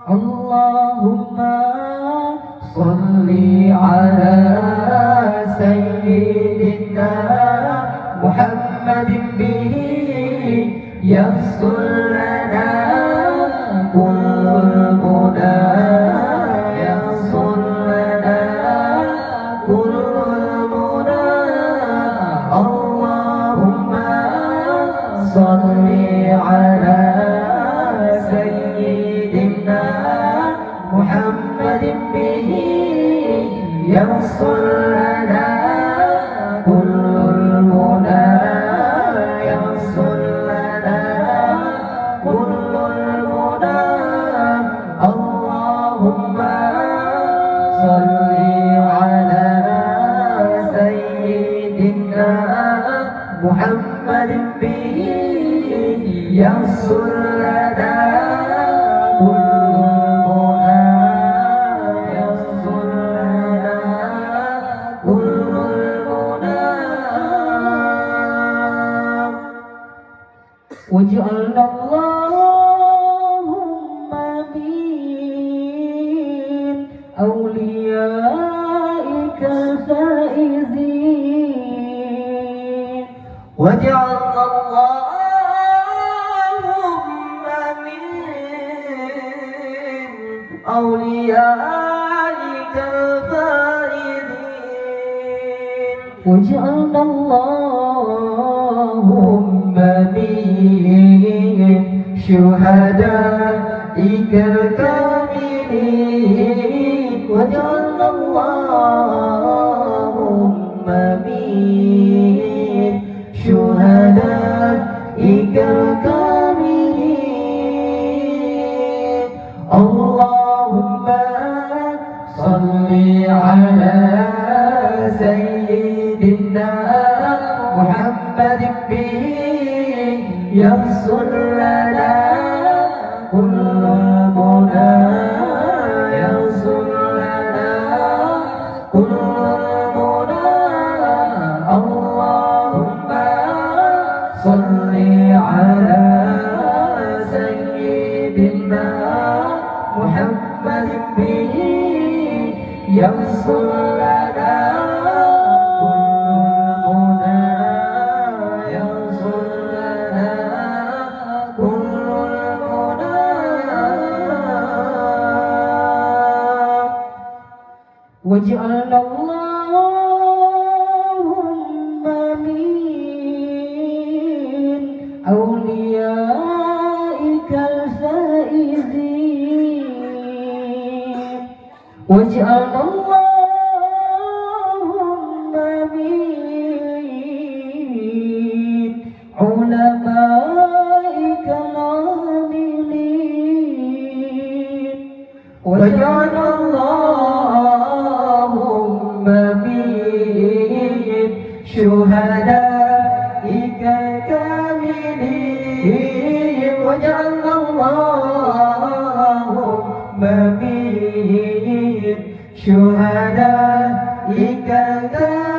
اللهم صل على سيدنا محمد به يحصل لنا كل المنى يحصل لنا كل المنى اللهم صل على سيدنا محمد به يحصل لنا كل المنى يحصل لنا كل المنى اللهم صل على سيدنا محمد به يحصل لنا كل المنى يحصل لنا كل المنى واجعلنا اللهم من أوليائك الفائزين واجعلنا اللهم من أوليائك الفائزين واجعلنا اللهم من شهدائك الكاملين واجعلنا اللهم من شهدائك الكاملين اللهم صل على سيدنا محمد به يحصل لنا كل المنى يحصل لنا كل المنى اللهم صل على سيدنا محمد به يحصل لنا واجعلنا اللهم من أوليائك الفائزين واجعلنا اللهم من علمائك العاملين واجعلنا اللهم من شهدائك الكاملين واجعلنا اللهم من شهدائك الكاملين